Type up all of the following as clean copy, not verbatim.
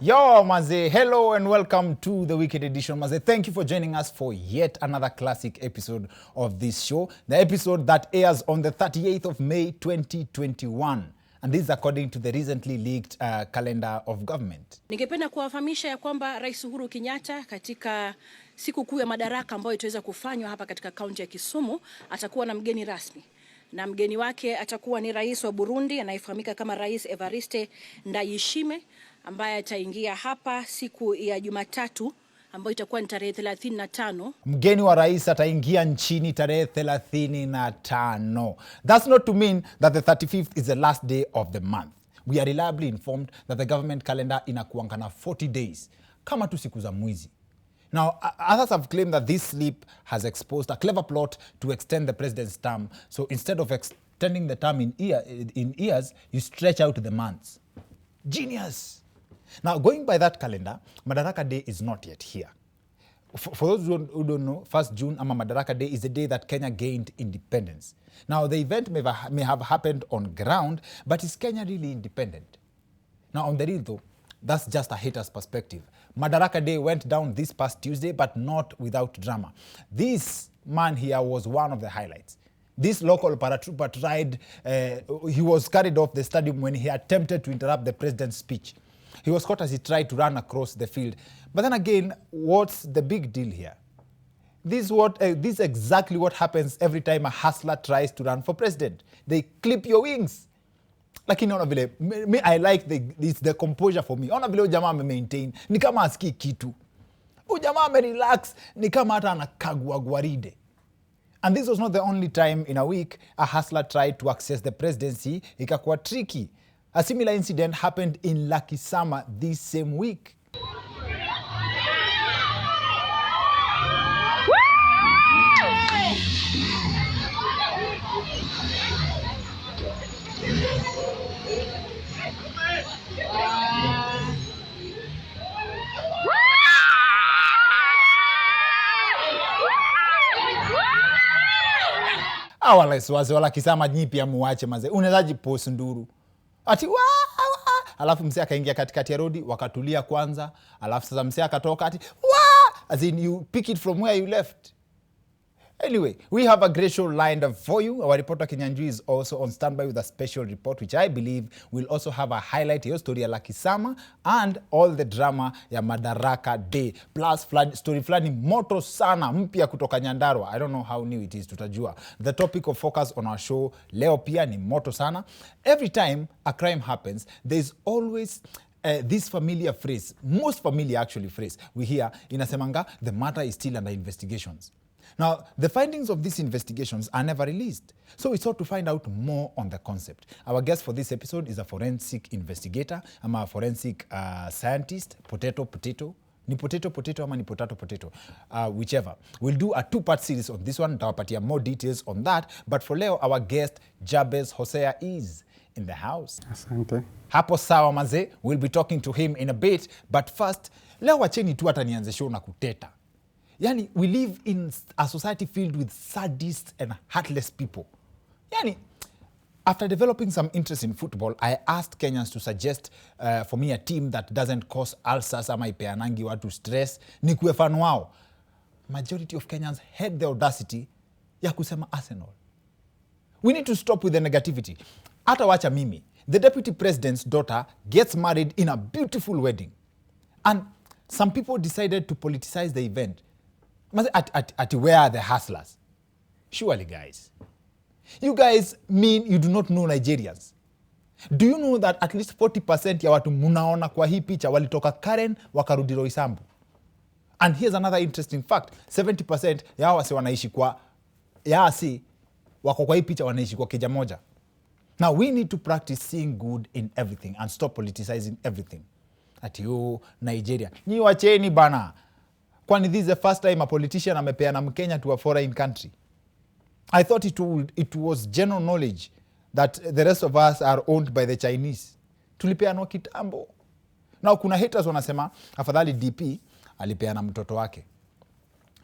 Yo, Maze, hello and welcome to the weekend edition. Maze, thank you for joining us for yet another classic episode of this show. The episode that airs on the 38th of May, 2021. And this is according to the recently leaked calendar of government. Ningependa kuwafahamisha ya kwamba Rais Uhuru Kenyatta katika siku kuu ya madaraka ambayo itaweza kufanywa hapa katika kaunti ya Kisumu atakuwa na mgeni rasmi. Na mgeni wake atakuwa ni Rais wa Burundi anayefahamika kama Rais Evariste Ndayishimiye ambaye ataingia hapa siku ya Jumatatu ambayo itakuwa ni tarehe 35. Mgeni wa rais ataingia nchini tarehe 35. That's not to mean that the 35th is the last day of the month. We are reliably informed that the government calendar inakuanga na 40 days, kama tu siku za mwizi. Now, others have claimed that this slip has exposed a clever plot to extend the president's term. So instead of extending the term in years, you stretch out the months. Genius. Now, going by that calendar, Madaraka Day is not yet here. For those who don't know, 1st June ama Madaraka Day is the day that Kenya gained independence. Now, the event may have happened on ground, but is Kenya really independent? Now, on the real though, that's just a hater's perspective. Madaraka Day went down this past Tuesday, but not without drama. This man here was one of the highlights. This local paratrooper he was carried off the stadium when he attempted to interrupt the president's speech. He was caught as he tried to run across the field. But then again, what's the big deal here? This is exactly what happens every time a hustler tries to run for president. They clip your wings. Lakini ona vile, I like the composure for me. Ona vile ujamaa maintain, ni kama asikii kitu. Ujamaa relax, ni kama hata anakagua gwaride. And this was not the only time in a week a hustler tried to access the presidency. Ikakuwa tricky. A similar incident happened in Lakisama this same week. Wale Lakisama nyipi amuache maze. Unezaji post nduru. Ati alafu msee akaingia katikati ya rodi wakatulia kwanza, alafu sasa msee akatoka ati as in you pick it from where you left. Anyway, we have a great show lined up for you. Our reporter Kinyanjui is also on standby with a special report, which I believe will also have a highlight your story ya Lakisama and all the drama ya Madaraka Day. Plus story flani moto sana mpya kutoka Nyandarua. I don't know how new it is, tutajua. The topic of focus on our show leo pia ni moto sana. Every time a crime happens, there's always this familiar phrase, most familiar actually phrase we hear inasemanga, the matter is still under investigations. Now, the findings of these investigations are never released. So we sought to find out more on the concept. Our guest for this episode is a forensic investigator. I'm a forensic scientist. Potato. Ni potato ama ni potato. Whichever. We'll do a 2-part series on this one. Nitawapatia more details on that. But for leo, our guest, Jabes Hosea, is in the house. Asante. Hapo sawa maze. We'll be talking to him in a bit. But first, leo wacheni tu hata nianze show na kuteta. Yani, we live in a society filled with sadists and heartless people. Yani, after developing some interest in football, I asked Kenyans to suggest for me a team that doesn't cause ulcers ama ipeanangi watu stress. Ni kuwe fan wao. Majority of Kenyans had the audacity ya kusema Arsenal. We need to stop with the negativity. Hata wacha mimi. The deputy president's daughter gets married in a beautiful wedding. And some people decided to politicize the event. At where are the hustlers? Surely, guys. You guys mean you do not know Nigerians. Do you know that at least 40% ya watu munaona kwa hii picha walitoka Karen wakarudi Roysambu? And here's another interesting fact. 70% ya wase wanaishi kwa wako kwa hii picha wanaishi kwa keja moja. Now we need to practice seeing good in everything and stop politicizing everything. Ati Nigeria. Nyi wacheni bana. Kwani this is the first time a politician amepeana Mkenya to a foreign country. I thought it was general knowledge that the rest of us are owned by the Chinese. Tulipeana kitambo. Now kuna haters wanasema afadhali DP alipeana mtoto wake.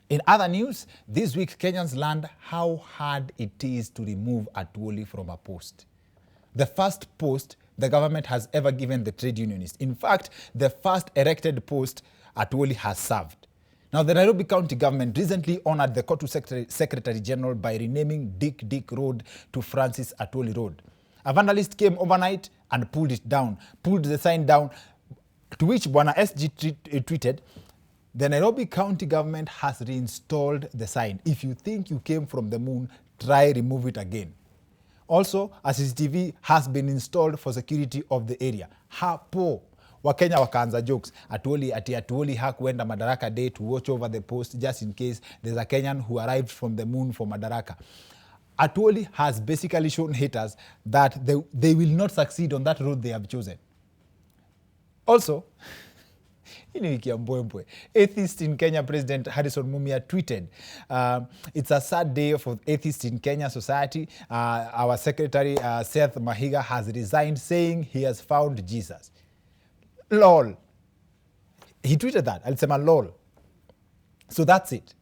In other news, this week Kenyans learned how hard it is to remove Atwoli from a post. The first post the government has ever given the trade unionists. In fact, the first erected post Atwoli has served. Now, the Nairobi County government recently honored the KOTU Secretary General by renaming Dick Road to Francis Atwoli Road. A vandalist came overnight and pulled the sign down, to which Bwana SG tweeted, "The Nairobi County government has reinstalled the sign. If you think you came from the moon, try remove it again." Also, a CCTV has been installed for security of the area. Hapo Wakenya wakaanza jokes. Atwoli hakuenda Madaraka Day to watch over the post just in case there's a Kenyan who arrived from the moon for Madaraka. Atwoli has basically shown haters that they will not succeed on that road they have chosen. Also, atheist in Kenya President Harrison Mumia tweeted, "It's a sad day for atheists in Kenya society. Our secretary, Seth Mahiga, has resigned saying he has found Jesus." Lol. He tweeted that. Alisema lol. So that's it.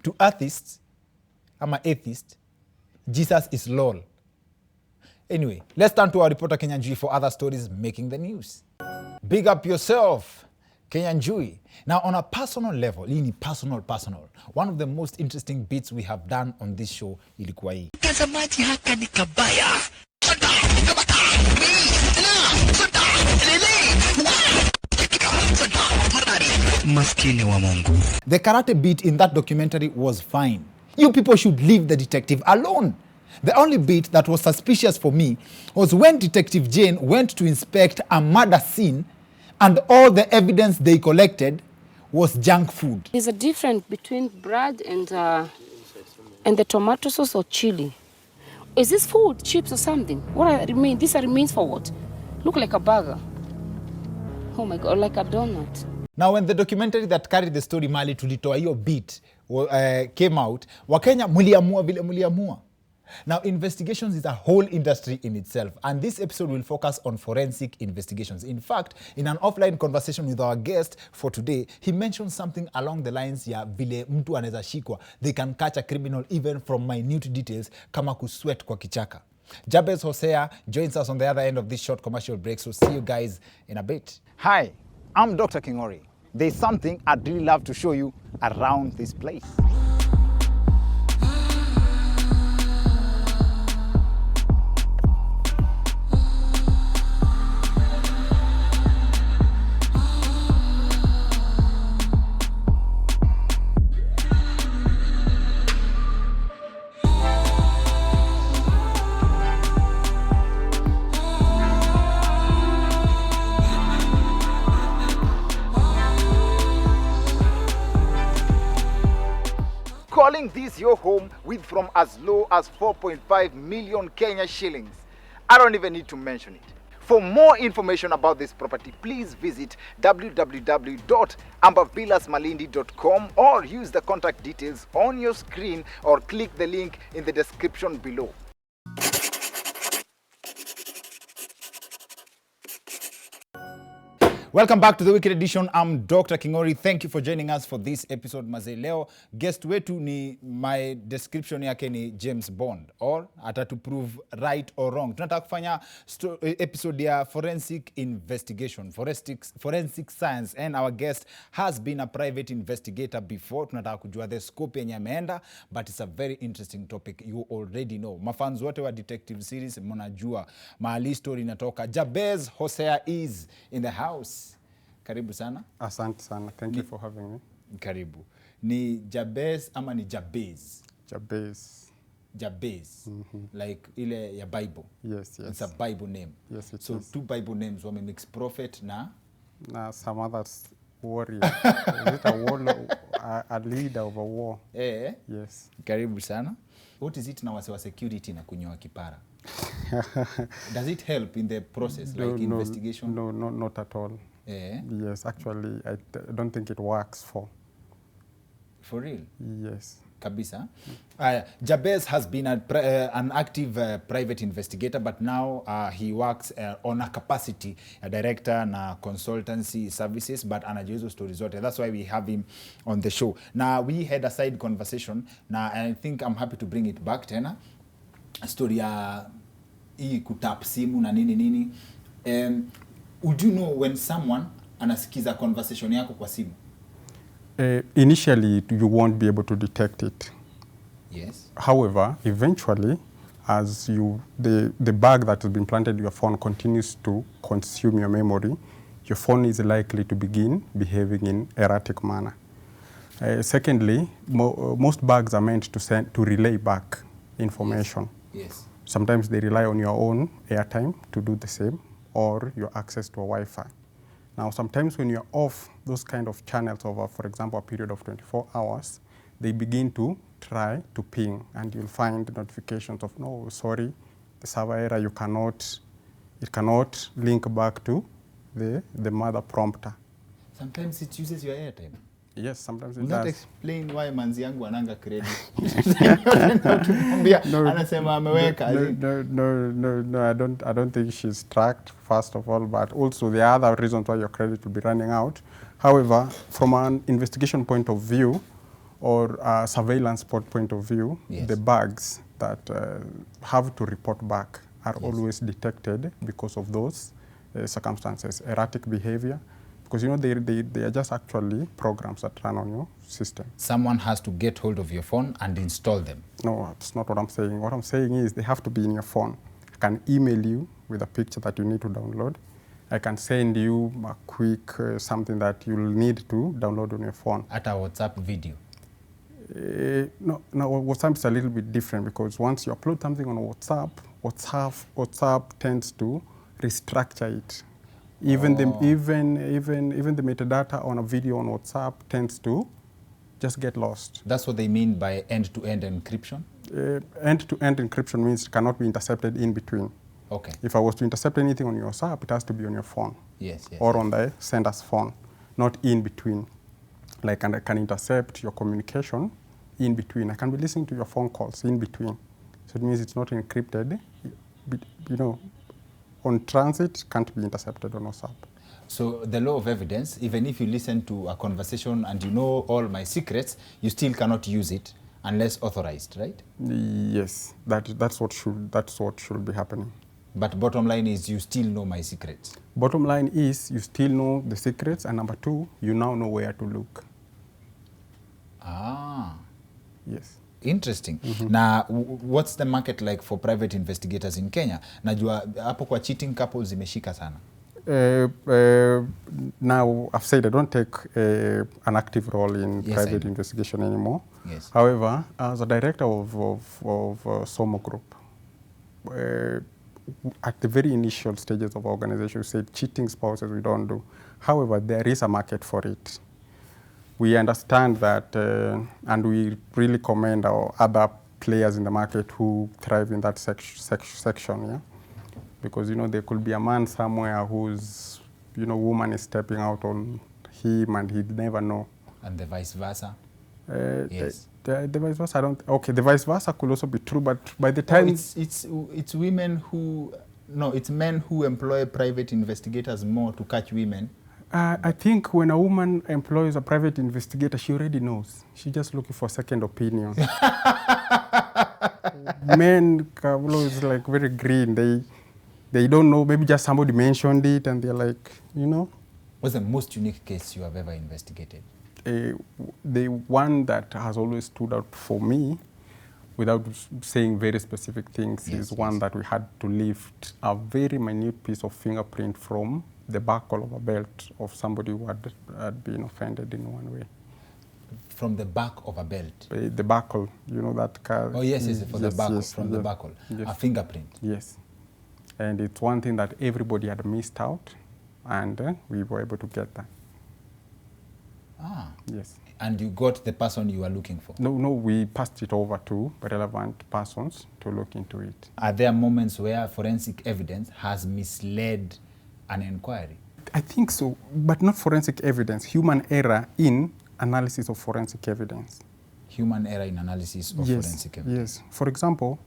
To atheists, I'm an atheist, Jesus is lol. Anyway, let's turn to our reporter Kenyan Jui for other stories making the news. Big up yourself, Kenyan Jui. Now, on a personal level, personal, one of the most interesting bits we have done on this show ilikuwa hii. Mtazamaji, haka ni kabaya. Maskini wa Mungu. The karate beat in that documentary was fine. You people should leave the detective alone. The only bit that was suspicious for me was when Detective Jane went to inspect a murder scene and all the evidence they collected was junk food. There's a difference between bread and the tomato sauce or chili. Is this food, chips or something? What remain? This remains for what? Look like a burger. Oh my God, like a donut. Now, when the documentary that carried the story Mali tulitoa hiyo beat came out, Wakenya muliamua vile muliamua. Now, investigations is a whole industry in itself, and this episode will focus on forensic investigations. In fact, in an offline conversation with our guest for today, he mentioned something along the lines ya vile mtu anaweza shikwa. They can catch a criminal even from minute details kama kusweat kwa kichaka. Jabes Hosea joins us on the other end of this short commercial break, so see you guys in a bit. Hi, I'm Dr. Kingori. There's something I'd really love to show you around this place. Calling this your home with from as low as 4.5 million Kenya shillings. I don't even need to mention it. For more information about this property, please visit www.ambavillasmalindi.com or use the contact details on your screen or click the link in the description below. Welcome back to the Weekend Edition. I'm Dr. Kingori. Thank you for joining us for this episode. Mazee leo, guest wetu ni my description yake ni James Bond, or atatu prove right or wrong. Tunataka kufanya episode ya forensic investigation, forensic science, and our guest has been a private investigator before. Tunataka kujua the scope yenye ameenda, but it's a very interesting topic. You already know. Mafans wote wa detective series mnajua mahali story inatoka. Jabes Hosea is in the house. Karibu sana. Asante sana. Thank you for having me. Karibu. Ni Jabes ama ni Jabes? Jabes. Jabes. Like ile ya Bible. Yes. It's a Bible name. Yes, it so is. Two Bible names, wame mix prophet na some others warrior. Is it a warlord, a leader of a war? Yes. Karibu sana. What is it na wase security na kunyoa kipara? Does it help in the process, investigation? No, not at all. Yes, actually, I don't think it works for real? Yes. Kabisa. Jabes has been an active private investigator, but now he works on a capacity, a director na consultancy services, but anajua hizo stories zote. That's why we have him on the show. Now, we had a side conversation, and I think I'm happy to bring it back tena. Story ya hii kutap simu na nini. Would you know when someone anasikiza conversation yako kwa simu? Initially, you won't be able to detect it. Yes. However, eventually, as the bug that has been planted in your phone continues to consume your memory, your phone is likely to begin behaving in erratic manner. Secondly, most bugs are meant to relay back information. Yes. Sometimes they rely on your own airtime to do the same, or your access to a Wi-Fi. Now, sometimes when you're off those kind of channels over, for example, a period of 24 hours, they begin to try to ping, and you'll find notifications of, no, sorry, the server error, it cannot link back to the mother prompter. Sometimes it uses your airtime. Yes, sometimes it Will does. that explain why manzi yangu ananga credit? Anasema ameweka. No, I don't think she's tracked, first of all, but also there are other reasons why your credit will be running out. However, from an investigation point of view or a surveillance point of view, yes, the bugs that have to report back are yes, always detected because of those circumstances, erratic behavior, because you know they are just actually programs that run on your system. Someone has to get hold of your phone and install them. No, that's not what I'm saying. What I'm saying is they have to be in your phone. I can email you with a picture that you need to download. I can send you a quick something that you'll need to download on your phone. At a WhatsApp video. No, WhatsApp is a little bit different, because once you upload something on WhatsApp tends to restructure it. Even the metadata on a video on WhatsApp tends to just get lost. That's what they mean by end-to-end encryption? End-to-end encryption means it cannot be intercepted in between. Okay. If I was to intercept anything on your WhatsApp, it has to be on your phone. Yes, yes. Or on the sender's phone, not in between. Like, and I can intercept your communication in between. I can be listening to your phone calls in between. So it means it's not encrypted. You know, on transit, can't be intercepted on WhatsApp. So the law of evidence, even if you listen to a conversation and you know all my secrets, you still cannot use it unless authorized, right? Yes, that's what should be happening. But bottom line is you still know my secrets. Bottom line is you still know the secrets, and number two, you now know where to look. Ah. Yes. Interesting. Na what's the market like for private investigators in Kenya? Najua hapo kwa cheating couples zimeshika sana. Now, I've said I don't take an active role in private investigation anymore. Yes. However, as a director of SOMO Group, at the very initial stages of organization, we said cheating spouses we don't do. However, there is a market for it. We understand that, and we really commend our other players in the market who thrive in that section, yeah? Because, you know, there could be a man somewhere whose, you know, woman is stepping out on him and he'd never know. And the vice versa? Yes. The vice versa, the vice versa could also be true, but by the time... It's women who, no, it's men who employ private investigators more to catch women. I think when a woman employs a private investigator, she already knows. She's just looking for a second opinion. Men, is like very green. They don't know. Maybe just somebody mentioned it, and they're like, you know. What's the most unique case you have ever investigated? The one that has always stood out for me, without saying very specific things, is one that we had to lift a very minute piece of fingerprint from the buckle of a belt of somebody who had been offended in one way. From the back of a belt? The buckle, you know that car. Oh, yes, from the buckle, from the buckle. Yes. A fingerprint? Yes. And it's one thing that everybody had missed out, and we were able to get that. Ah. Yes. And you got the person you were looking for? No, we passed it over to relevant persons to look into it. Are there moments where forensic evidence has misled an inquiry? I think so, but not forensic evidence, human error in analysis of forensic evidence. Human error in analysis of forensic evidence? Yes. For example,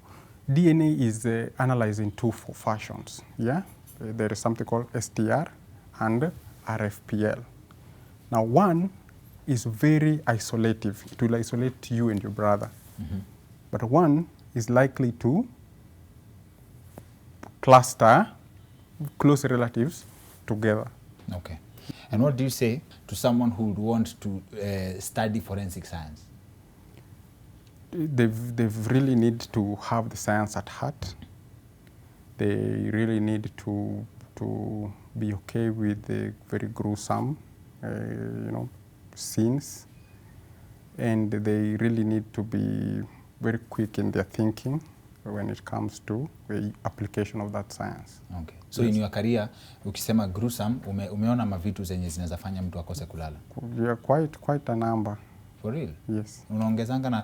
DNA is analyzed in two fashions. Yeah? There is something called STR and RFPL. Now, one is very isolative. It will isolate you and your brother. But one is likely to cluster close relatives together. Okay. And what do you say to someone who would want to study forensic science? They really need to have the science at heart. They really need to be okay with the very gruesome, scenes, and they really need to be very quick in their thinking when it comes to the application of that science. Okay. So in your career, ukisema gruesome, umeona mavitu zenye zinaweza fanya mtu akose kulala? Yeah, quite a number. For real? Yes. Unaongezanga na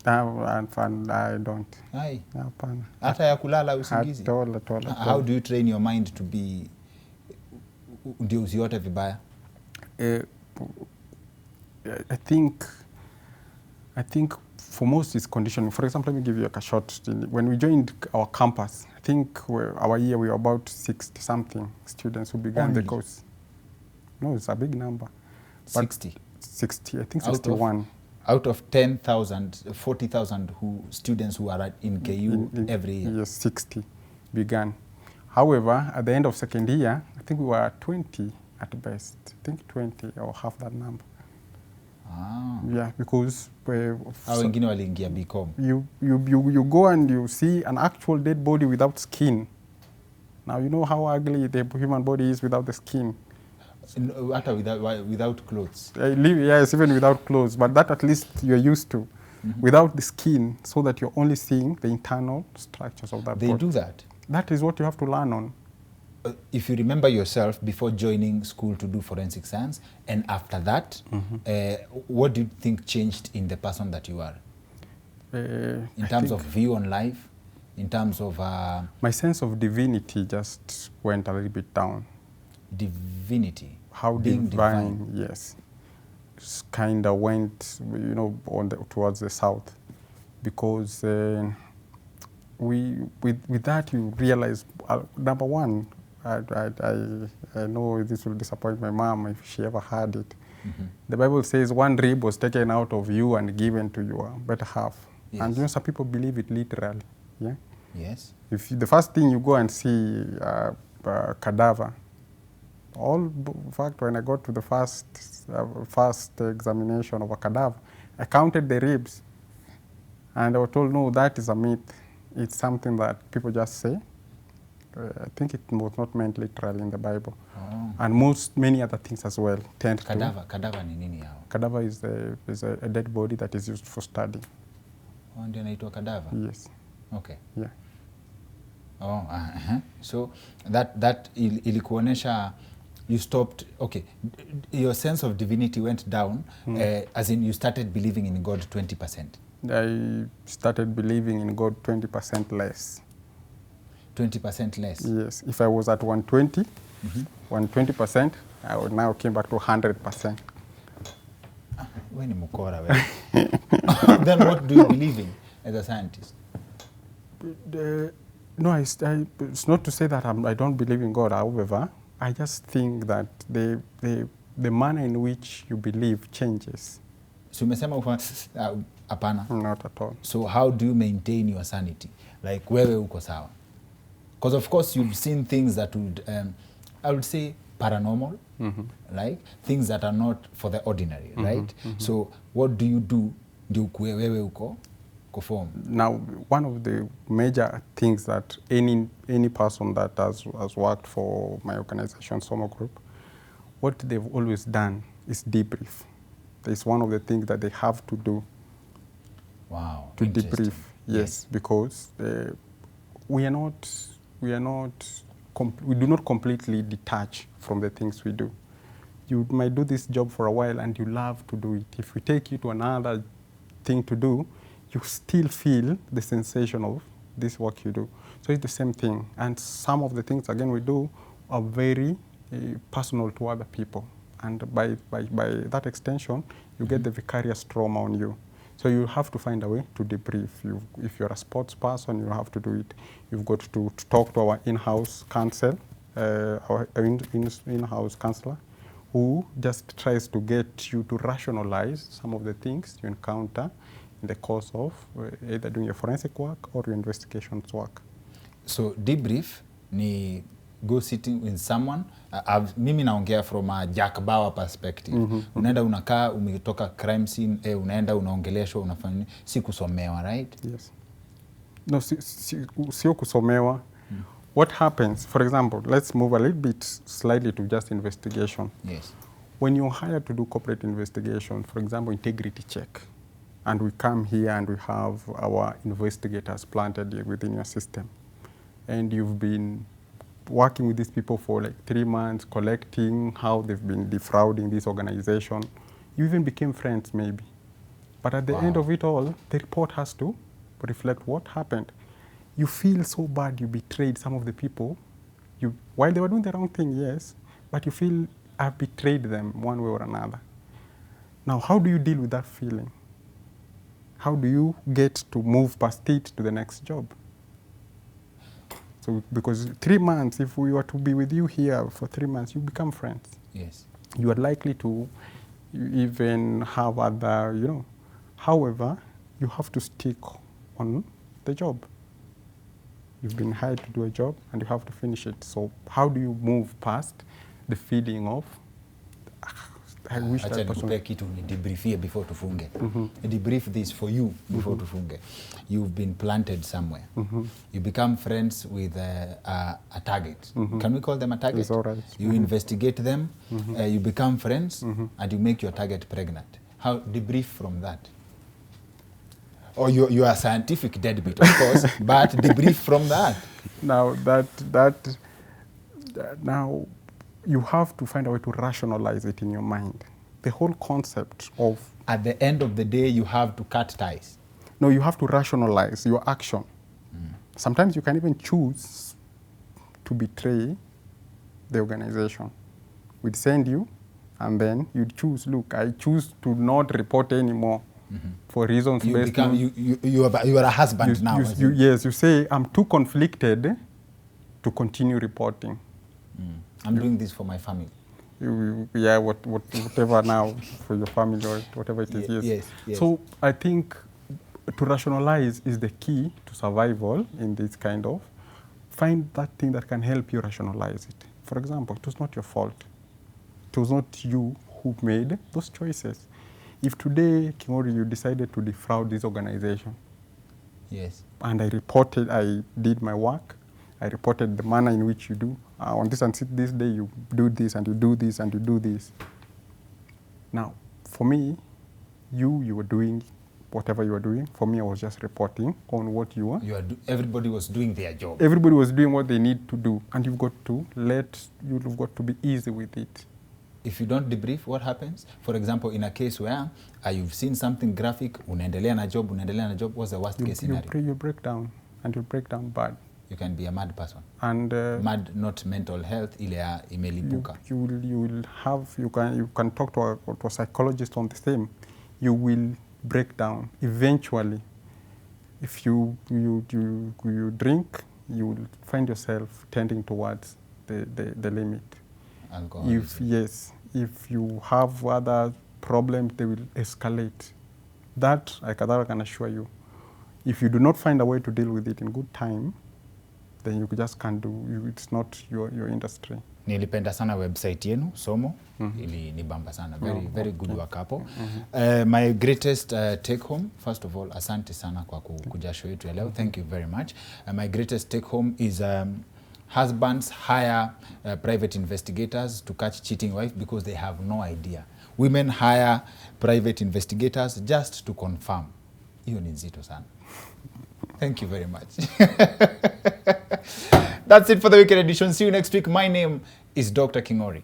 I don't. Hai. Hapana. Hata ya kulala usingizi? At all. How do you train your mind to be ndio usiote vibaya? I think for most it's conditioning. For example, let me give you a short. When we joined our campus, I think our year we were about 60-something students who began the course. No, it's a big number. 60? 60, I think 61. Out of 10,000, 40,000 students who are in KU every year? Yes, 60 began. However, at the end of second year, I think we were 20 at best. I think 20 or half that number. Ah. Yeah, because wengine waliingia BCom. You go and you see an actual dead body without skin. Now you know how ugly the human body is without the skin. Without clothes. Yes, even without clothes, but that at least you're used to. Without the skin, so that you're only seeing the internal structures of that body. They do that? That is what you have to learn on. If you remember yourself before joining school to do forensic science, and after that, what do you think changed in the person that you are? In terms of view on life, in terms of... my sense of divinity just went a little bit down. Divinity? How being divine, yes. Kind of went, towards the south. Because with that you realize, number one, I know this will disappoint my mom if she ever heard it. The Bible says one rib was taken out of you and given to your better half. Yes. And some people believe it literally. Yeah. Yes. If the first thing you go and see a cadaver, in fact, when I got to the first examination of a cadaver, I counted the ribs, and I was told, no, that is a myth. It's something that people just say. I think it was not meant literally in the Bible. Oh. And many other things as well tend to... Cadaver ni nini yao? Cadaver is a dead body that is used for study. Oh, ndio inaitwa cadaver? Yes. Okay. Yeah. Oh, so that ilikuonesha you stopped, okay, your sense of divinity went down, as in you started believing in God 20%. I started believing in God 20% less. 20% less? Yes. If I was at 120, 120%, I would now came back to 100%. When you mukora, then what do you believe in as a scientist? No, it's not to say that I don't believe in God. However, I just think that the manner in which you believe changes. So umesema hapana? Not at all. So how do you maintain your sanity? Like wewe uko sawa? Because of course you've seen things that would, I would say paranormal, like things that are not for the ordinary, right? So what do you do ndio ukue wewe uko conform? Now, one of the major things that any person that has worked for my organization, Somo Group, what they've always done is debrief. It's one of the things that they have to do. Wow. To debrief, yes, because we do not completely detach from the things we do. You might do this job for a while and you love to do it. If we take you to another thing to do, you still feel the sensation of this work you do. So it's the same thing. And some of the things, again, we do are very personal to other people. And by that extension, you get the vicarious trauma on you. So you have to find a way to debrief. If you're a sports person, you have to do it. You've got to talk to our in-house counsel, our in-house counselor, who just tries to get you to rationalize some of the things you encounter in the course of either doing your forensic work or your investigations work. So debrief ni go sitting with someone. Mimi naongea from a Jack Bauer perspective. Unaenda unakaa, umetoka crime scene, unaenda unaongeleshwa, unafanya si kusomewa, right? Yes. No, sio kusomewa. What happens, for example, let's move a little bit slightly to just investigation. Yes. When you're hired to do corporate investigation, for example, integrity check, and we come here and we have our investigators planted within your system, and you've been working with these people for like 3 months, collecting how they've been defrauding this organization. You even became friends maybe. But at the end of it all, the report has to reflect what happened. You feel so bad you betrayed some of the people. While they were doing the wrong thing, yes, but you feel I've betrayed them one way or another. Now, how do you deal with that feeling? How do you get to move past it to the next job? So, because 3 months, if we were to be with you here for 3 months, you become friends. Yes. You are likely to even have other, However, you have to stick on the job. You've been hired to do a job and you have to finish it. So how do you move past the feeling of, I wish that person... kitu ni debriefie before tufunge. Debrief this for you before tufunge. You've been planted somewhere. You become friends with a target. Can we call them a target? It's all right. You investigate them, you become friends, and you make your target pregnant. How debrief from that? Or you are a scientific deadbeat, of course, but debrief from that. Now, now you have to find a way to rationalize it in your mind. The whole concept of... At the end of the day, you have to cut ties. No, you have to rationalize your action. Sometimes you can even choose to betray the organization. We'd send you, and then you'd choose, look, I choose to not report anymore. For reasons based on... You are a husband now. Yes, you say, I'm too conflicted to continue reporting. I'm doing this for my family. Whatever now, for your family or whatever it is, yes. So I think to rationalize is the key to survival in this kind of... Find that thing that can help you rationalize it. For example, it was not your fault. It was not you who made those choices. If today, Kingori, you decided to defraud this organization, yes, and I did my work, I reported the manner in which you do, on this and this day you do this and you do this and you do this. Now, for me, you were doing whatever you were doing. For me, I was just reporting on what you were. Everybody was doing their job. Everybody was doing what they need to do, and you've got to be easy with it. If you don't debrief, what happens? For example, in a case where you've seen something graphic, unaendelea na job, what's the worst case scenario? You break down, and you break down bad. You can be a mad person. And mad, not mental health, ile ya imelipuka. You can talk to a psychologist on the same. You will break down eventually. If you drink, you will find yourself tending towards the limit. If you have other problems, they will escalate. That I can assure you. If you do not find a way to deal with it in good time, then you just can't do. It's not your industry. Nilipenda sana website yenu, Somo. Ili nibamba sana. Very good work hapo. My greatest take home, first of all, asante sana kwa kuja show yetu ya leo. Thank you very much. My greatest take home is husbands hire private investigators to catch cheating wife because they have no idea. Women hire private investigators just to confirm. Hiyo ni nzito sana. Thank you very much. That's it for the weekend edition. See you next week. My name is Dr. Kingori.